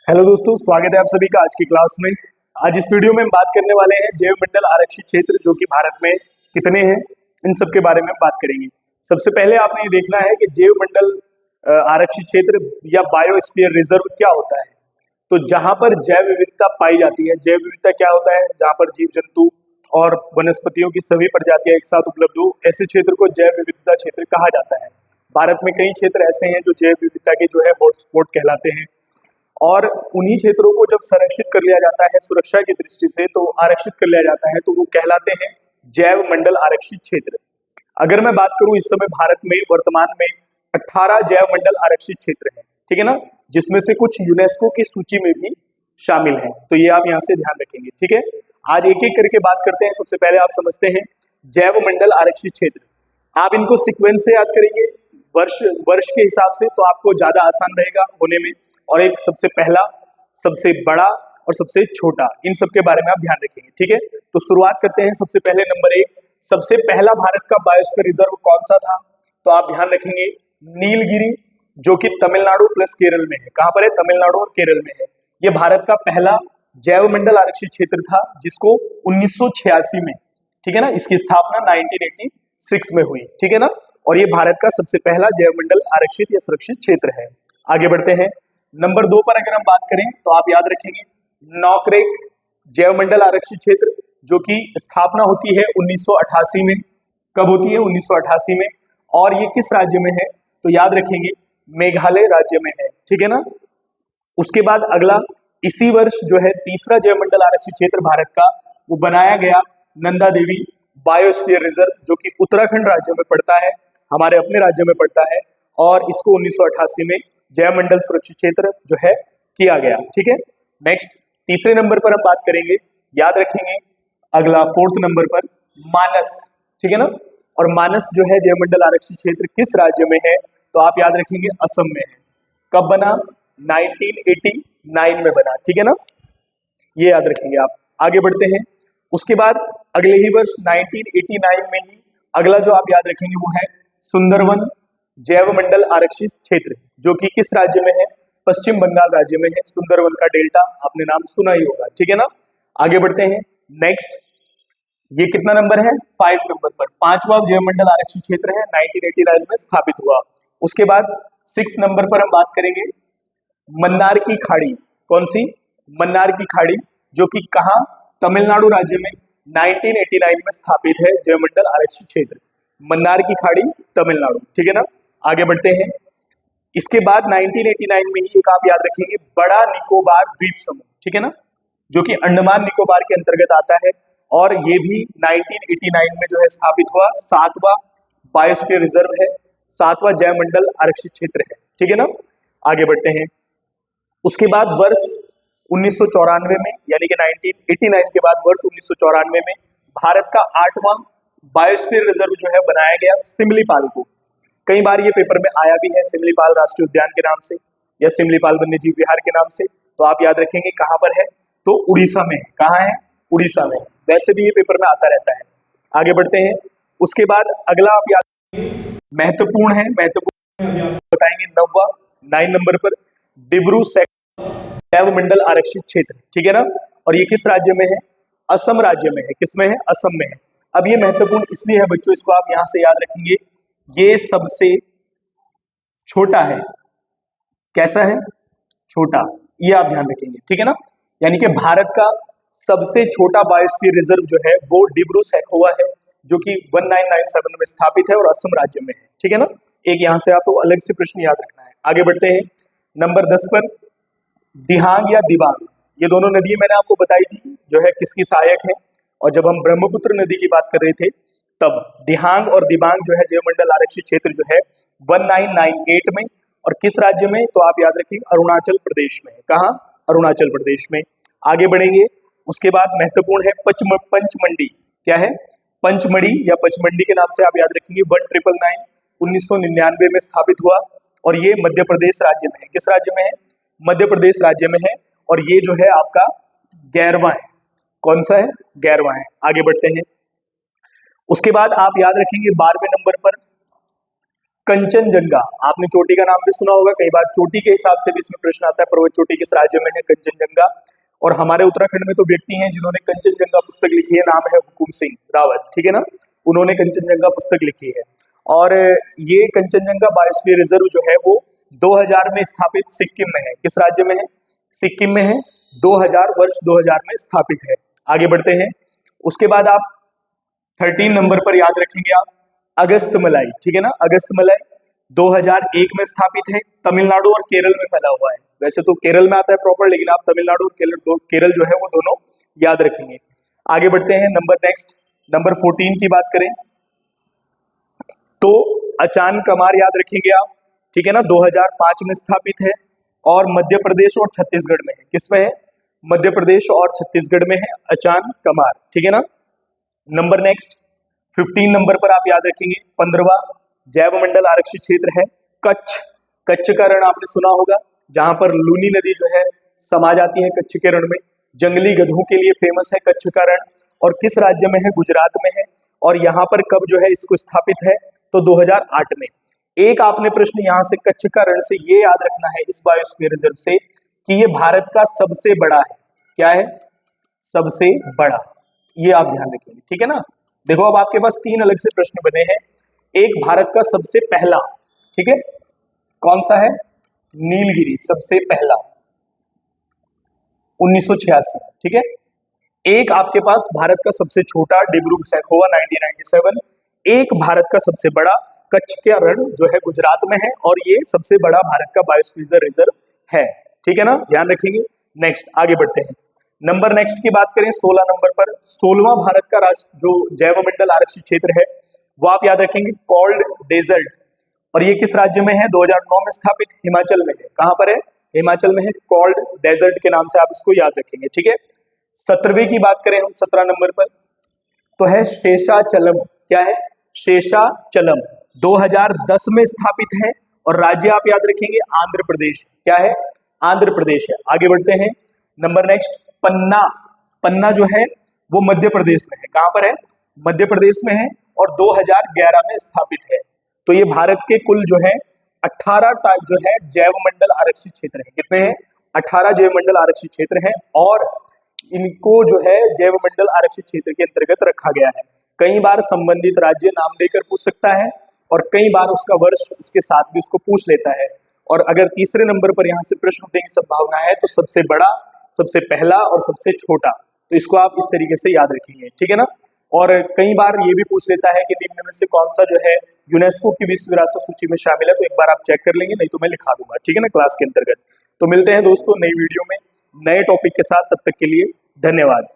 Hello दोस्तों, स्वागत है आप सभी का आज की क्लास में। आज इस वीडियो में हम बात करने वाले हैं जैव मंडल आरक्षित क्षेत्र जो कि भारत में कितने हैं, इन सब के बारे में बात करेंगे। सबसे पहले आपने ये देखना है कि जैव मंडल आरक्षित क्षेत्र या बायोस्फीयर रिजर्व क्या होता है। तो जहां पर जैव विविधता पाई जाती है, जैव विविधता क्या होता है, जहां पर जीव जंतु और वनस्पतियों की सभी प्रजातियां एक साथ उपलब्ध हो, ऐसे क्षेत्र को जैव विविधता क्षेत्र कहा जाता है। भारत में कई क्षेत्र ऐसे हैं जो जैव विविधता के जो है हॉटस्पॉट कहलाते हैं, और उन्हीं क्षेत्रों को जब संरक्षित कर लिया जाता है सुरक्षा की दृष्टि से, तो आरक्षित कर लिया जाता है, तो वो कहलाते हैं जैव मंडल आरक्षित क्षेत्र। अगर मैं बात करूं, इस समय भारत में वर्तमान में 18 जैव मंडल आरक्षित क्षेत्र हैं, ठीक है ना, जिसमें से कुछ यूनेस्को की सूची में भी शामिल हैं। तो ये आप यहाँ से ध्यान रखेंगे, ठीक है। आज एक एक करके बात करते हैं। सबसे पहले आप समझते हैं जैव मंडल आरक्षित क्षेत्र। आप इनको सीक्वेंस से याद करेंगे, वर्ष वर्ष के हिसाब से, तो आपको ज्यादा आसान रहेगा होने में। और एक सबसे पहला, सबसे बड़ा और सबसे छोटा, इन सब के बारे में आप ध्यान रखेंगे, ठीक है। तो शुरुआत करते हैं। सबसे पहले नंबर 1, सबसे पहला भारत का बायोस्फीयर रिजर्व कौन सा था? तो आप ध्यान रखेंगे नीलगिरी, जो कि तमिलनाडु प्लस केरल में है। कहां पर है? तमिलनाडु और केरल में है। यह भारत का पहला जैव मंडल आरक्षित क्षेत्र था, जिसको 1986 में, ठीक है ना, इसकी स्थापना 1986 में हुई, ठीक है ना। और ये भारत का सबसे पहला जैव मंडल आरक्षित या सुरक्षित क्षेत्र है। आगे बढ़ते हैं। नंबर 2 पर अगर हम बात करें तो आप याद रखेंगे नॉकरेक जैव मंडल आरक्षित क्षेत्र, जो कि स्थापना होती है 1988 में। कब होती है? 1988 में। और ये किस राज्य में है? तो याद रखेंगे मेघालय राज्य में है, ठीक है ना। उसके बाद अगला, इसी वर्ष जो है तीसरा जैव मंडल आरक्षित क्षेत्र भारत का, वो बनाया गया नंदा देवी बायोस्फीयर रिजर्व, जो कि उत्तराखंड राज्य में पड़ता है, हमारे अपने राज्य में पड़ता है। और इसको 1988 में जैव मंडल सुरक्षित क्षेत्र जो है किया गया, ठीक है। नेक्स्ट, तीसरे नंबर पर हम बात करेंगे, याद रखेंगे अगला 4th नंबर पर मानस, ठीक है ना। और मानस जो है जैव मंडल आरक्षित क्षेत्र किस राज्य में है? तो आप याद रखेंगे असम में है। कब बना? 1989 में बना, ठीक है ना, ये याद रखेंगे आप। आगे बढ़ते हैं। उसके बाद अगले ही वर्ष 1989 में ही अगला जो आप याद रखेंगे वो है सुंदरवन जैव मंडल आरक्षित क्षेत्र, जो कि किस राज्य में है? पश्चिम बंगाल राज्य में है। सुंदरवन का डेल्टा आपने नाम सुना ही होगा, ठीक है ना। आगे बढ़ते हैं। नेक्स्ट, ये कितना नंबर है? 5 नंबर पर पांचवा जैव मंडल आरक्षित क्षेत्र है, 1989 में स्थापित हुआ। उसके बाद 6 नंबर पर हम बात करेंगे मन्नार की खाड़ी। कौन सी? मन्नार की खाड़ी, जो कि कहां? तमिलनाडु राज्य में 1989 में स्थापित है जैव मंडल आरक्षित क्षेत्र। मन्नार की खाड़ी, तमिलनाडु, ठीक है ना। आगे बढ़ते हैं। इसके बाद 1989 में ही एक आप याद रखेंगे बड़ा निकोबार द्वीप समूह, ठीक है ना, जो कि अंडमान निकोबार के अंतर्गत आता है। और ये भी 1989 में जो है स्थापित हुआ। 7वां बायोस्फीयर रिजर्व है, 7वां जैव मंडल आरक्षित क्षेत्र है, ठीक है ना। आगे बढ़ते हैं। उसके बाद वर्ष 1994 में, यानी कि 1989 के बाद वर्ष 1994 में भारत का 8वां बायोस्फीयर रिजर्व जो है बनाया गया सिमलीपाल को। कई बार ये पेपर में आया भी है, सिमलीपाल राष्ट्रीय उद्यान के नाम से या सिमलीपाल वन्यजीव विहार के नाम से। तो आप याद रखेंगे कहां पर है? तो उड़ीसा में है। कहां है? उड़ीसा में। वैसे भी ये पेपर में आता रहता है। आगे बढ़ते हैं। उसके बाद अगला आप याद, महत्वपूर्ण है, महत्वपूर्ण बताएंगे 9 नंबर पर डिब्रू जैव मंडल आरक्षित क्षेत्र, ठीक है ना। और ये किस राज्य में है? असम राज्य में है। किस में है? असम में है। अब ये महत्वपूर्ण इसलिए है बच्चों, इसको आप यहां से याद रखेंगे, ये सबसे छोटा है। कैसा है? छोटा, ये आप ध्यान रखेंगे, ठीक है ना। यानी कि भारत का सबसे छोटा बायोस्फीयर रिजर्व जो है वो डिब्रू सैखोवा है, जो कि 1997 में स्थापित है और असम राज्य में है, ठीक है ना। एक यहां से आपको अलग से प्रश्न याद रखना है। आगे बढ़ते हैं। नंबर 10 पर दिहांग या दिबांग, ये दोनों नदी मैंने आपको बताई थी जो है किसकी सहायक है। और जब हम ब्रह्मपुत्र नदी की बात कर रहे थे, तब दिहांग और दिबांग जो है जैव मंडल आरक्षित क्षेत्र जो है 1998 में, और किस राज्य में? तो आप याद रखिए अरुणाचल प्रदेश में। कहां? अरुणाचल प्रदेश में। आगे बढ़ेंगे। उसके बाद महत्वपूर्ण है पंचमंडी। क्या है? पंचमढ़ी या पचमंडी के नाम से आप याद रखेंगे। 1999 1999 में स्थापित हुआ, और ये मध्य प्रदेश राज्य में है। किस राज्य में है? मध्य प्रदेश राज्य में है। और ये जो है आपका 11वां है। कौन सा है? 11वां है। आगे बढ़ते हैं। उसके बाद आप याद रखेंगे 12वें नंबर पर कंचनजंगा, आपने चोटी का नाम भी सुना होगा, कई बार चोटी के हिसाब से भी इसमें प्रश्न आता है, पर्वत चोटी किस राज्य में है, कंचनजंगा। और हमारे उत्तराखंड में तो व्यक्ति हैं जिन्होंने कंचनजंगा पुस्तक लिखी है, नाम है हुकुम सिंह रावत, ठीक है ना, उन्होंने कंचनजंगा पुस्तक लिखी है। और ये कंचनजंगा बायोस्फीयर रिजर्व जो है वो 2000 में स्थापित सिक्किम में है। किस राज्य में है? सिक्किम में है, 2000 में स्थापित है। आगे बढ़ते हैं, उसके बाद आप 13 नंबर पर याद रखेंगे आप अगस्तमलाई, ठीक है ना, अगस्तमलाई 2001 में स्थापित है, तमिलनाडु और केरल में फैला हुआ है। वैसे तो केरल में आता है प्रॉपर, लेकिन आप तमिलनाडु और केरल जो है वो दोनों याद रखेंगे। आगे बढ़ते हैं, नंबर 14 की बात करें तो अचान कमार याद रखेंगे आप, ठीक है ना, 2005 में स्थापित है और मध्य प्रदेश और छत्तीसगढ़ में है। किसमें है? मध्य प्रदेश और छत्तीसगढ़ में है अचान कमार, ठीक है ना। नेक्स्ट 15 नंबर पर आप याद रखेंगे 15वां जैव मंडल आरक्षित क्षेत्र है कच्छ। कच्छ का रण आपने सुना होगा, जहां पर लूनी नदी जो है समा जाती है कच्छ के रण में। जंगली गधों के लिए फेमस है कच्छ का रण, और किस राज्य में है? गुजरात में है। और यहाँ पर कब जो है इसको स्थापित है? तो 2008 में। एक आपने प्रश्न यहाँ से कच्छ का रण से ये याद रखना है इस बायोस्फीयर रिजर्व से कि ये भारत का सबसे बड़ा है। क्या है? सबसे बड़ा, ये आप ध्यान रखेंगे, ठीक है ना। देखो अब आपके पास 3 अलग से प्रश्न बने हैं। एक भारत का सबसे पहला, ठीक है, कौन सा है? नीलगिरी, सबसे पहला 1986, ठीक है। एक आपके पास भारत का सबसे छोटा डिब्रूगढ़ सैखोवा 1997, एक भारत का सबसे बड़ा कच्छ का रण जो है गुजरात में है, और ये सबसे बड़ा भारत का बायोस्फीयर रिजर्व है, ठीक है ना, ध्यान रखेंगे। नेक्स्ट आगे बढ़ते हैं, नेक्स्ट की बात करें 16 नंबर पर, 16वां भारत का राष्ट्र जो जैव मंडल आरक्षित क्षेत्र है वो आप याद रखेंगे कॉल्ड डेजर्ट, और ये किस राज्य में है? 2009 में स्थापित, हिमाचल में है। कहां पर है? हिमाचल में है, कॉल्ड डेजर्ट के नाम से आप इसको याद रखेंगे, ठीक है। 17वें की बात करें हम 17 नंबर पर, तो है शेषाचलम। क्या है? शेषाचलम 2010 में स्थापित है, और राज्य आप याद रखेंगे आंध्र प्रदेश। क्या है? आंध्र प्रदेश है। आगे बढ़ते हैं, नेक्स्ट पन्ना। पन्ना जो है वो मध्य प्रदेश में है। कहां पर है? मध्य प्रदेश में है, और 2011 में स्थापित है। तो ये भारत के कुल जो है 18 जो है जैव मंडल आरक्षित क्षेत्र है। कितने हैं? 18 जैव मंडल आरक्षित क्षेत्र है, और इनको जो है जैव मंडल आरक्षित क्षेत्र के अंतर्गत रखा गया है। कई बार संबंधित राज्य नाम देकर पूछ सकता है, और कई बार उसका वर्ष उसके साथ भी उसको पूछ लेता है। और अगर तीसरे नंबर पर यहाँ से प्रश्न उठने की संभावना है तो सबसे बड़ा, सबसे पहला और सबसे छोटा, तो इसको आप इस तरीके से याद रखेंगे, ठीक है ना। और कई बार ये भी पूछ लेता है कि निम्न में से कौन सा जो है यूनेस्को की विश्व विरासत सूची में शामिल है, तो एक बार आप चेक कर लेंगे, नहीं तो मैं लिखा दूंगा, ठीक है ना, क्लास के अंतर्गत। तो मिलते हैं दोस्तों नई वीडियो में नए टॉपिक के साथ, तब तक के लिए धन्यवाद।